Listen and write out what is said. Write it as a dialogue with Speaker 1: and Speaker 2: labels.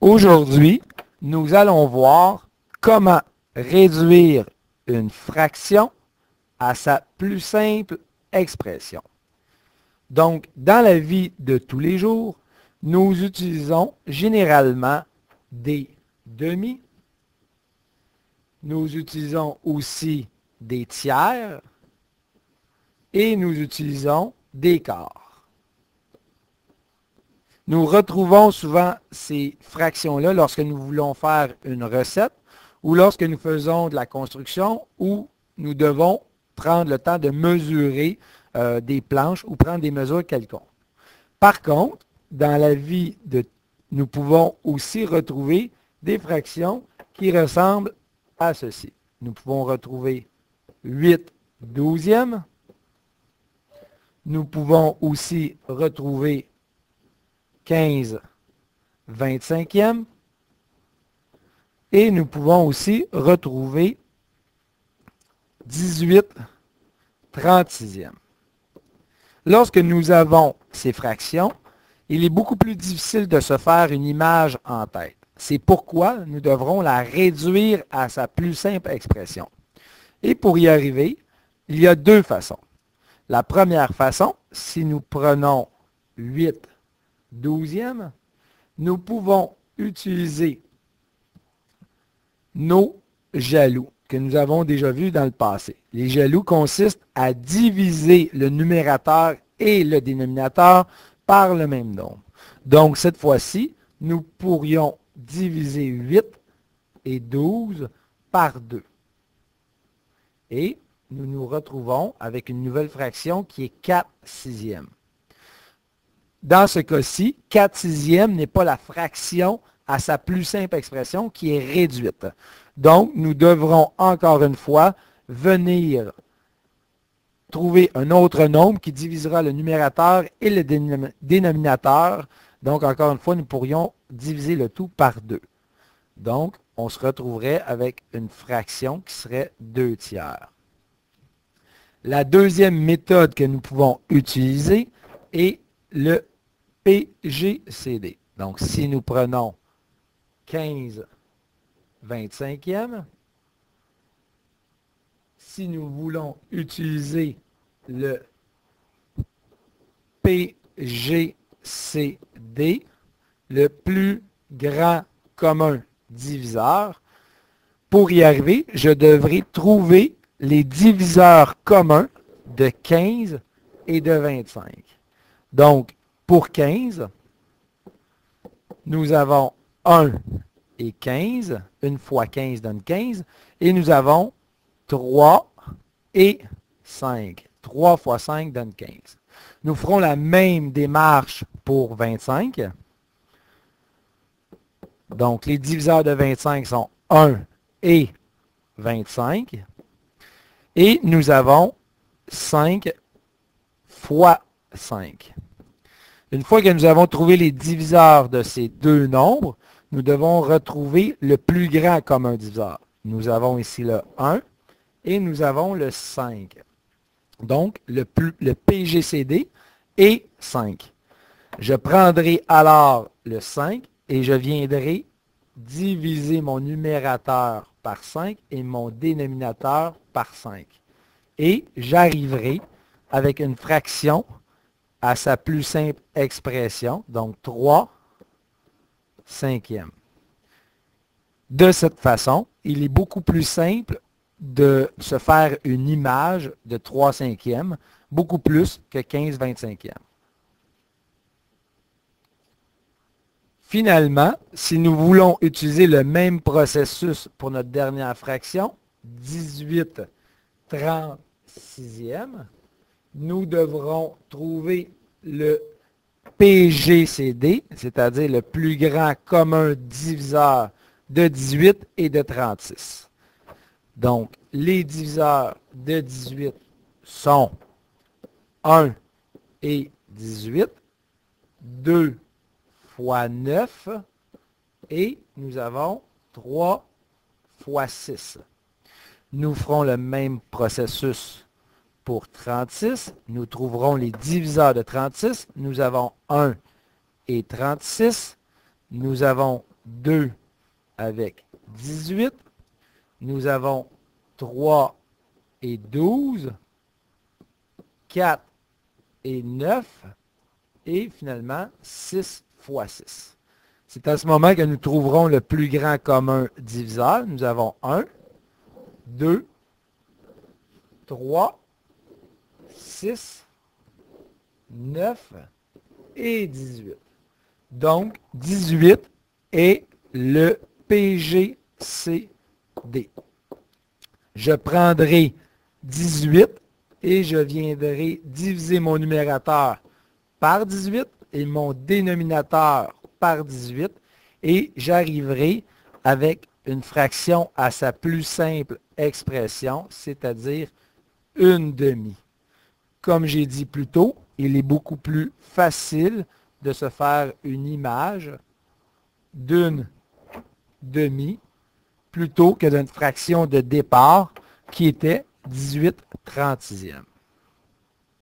Speaker 1: Aujourd'hui, nous allons voir comment réduire une fraction à sa plus simple expression. Donc, dans la vie de tous les jours, nous utilisons généralement des demi. Nous utilisons aussi des tiers et nous utilisons des quarts. Nous retrouvons souvent ces fractions-là lorsque nous voulons faire une recette ou lorsque nous faisons de la construction où nous devons prendre le temps de mesurer des planches ou prendre des mesures quelconques. Par contre, dans la vie nous pouvons aussi retrouver des fractions qui ressemblent à ceci. Nous pouvons retrouver 8 douzièmes. Nous pouvons aussi retrouver 15 25e. Et nous pouvons aussi retrouver 18 36e. Lorsque nous avons ces fractions, il est beaucoup plus difficile de se faire une image en tête. C'est pourquoi nous devrons la réduire à sa plus simple expression. Et pour y arriver, il y a deux façons. La première façon, si nous prenons 8 douzièmes, nous pouvons utiliser nos jaloux que nous avons déjà vus dans le passé. Les jaloux consistent à diviser le numérateur et le dénominateur par le même nombre. Donc, cette fois-ci, nous pourrions diviser 8 et 12 par 2. Et nous nous retrouvons avec une nouvelle fraction qui est 4 sixièmes. Dans ce cas-ci, 4 sixièmes n'est pas la fraction à sa plus simple expression qui est réduite. Donc, nous devrons encore une fois venir trouver un autre nombre qui divisera le numérateur et le dénominateur. Donc, encore une fois, nous pourrions diviser le tout par 2. Donc, on se retrouverait avec une fraction qui serait 2 tiers. La deuxième méthode que nous pouvons utiliser est le PGCD. Donc, si nous prenons 15 25e, si nous voulons utiliser le PGCD, le plus grand commun diviseur, pour y arriver, je devrais trouver les diviseurs communs de 15 et de 25. Donc, pour 15, nous avons 1 et 15. 1 fois 15 donne 15. Et nous avons 3 et 5. 3 fois 5 donne 15. Nous ferons la même démarche pour 25. Donc, les diviseurs de 25 sont 1 et 25. Et nous avons 5 fois 5. Une fois que nous avons trouvé les diviseurs de ces deux nombres, nous devons retrouver le plus grand commun diviseur. Nous avons ici le 1 et nous avons le 5. Donc, le PGCD est 5. Je prendrai alors le 5 et je viendrai diviser mon numérateur par 5 et mon dénominateur par 5. Et j'arriverai avec une fraction à sa plus simple expression, donc 3 cinquièmes. De cette façon, il est beaucoup plus simple de se faire une image de 3 cinquièmes, beaucoup plus que 15 25e. Finalement, si nous voulons utiliser le même processus pour notre dernière fraction, 18 36e, nous devrons trouver le PGCD, c'est-à-dire le plus grand commun diviseur de 18 et de 36. Donc, les diviseurs de 18 sont 1 et 18, 2 fois 9, et nous avons 3 fois 6. Nous ferons le même processus pour 36. Nous trouverons les diviseurs de 36. Nous avons 1 et 36. Nous avons 2 avec 18. Nous avons 3 et 12, 4 et 9, et finalement 6 fois 6. C'est à ce moment que nous trouverons le plus grand commun diviseur. Nous avons 1, 2, 3, 6, 9 et 18. Donc, 18 est le PGCD. Je prendrai 18 et je viendrai diviser mon numérateur par 18 et mon dénominateur par 18 et j'arriverai avec une fraction à sa plus simple expression, c'est-à-dire une demi. Comme j'ai dit plus tôt, il est beaucoup plus facile de se faire une image d'une demi plutôt que d'une fraction de départ qui était 18/36e.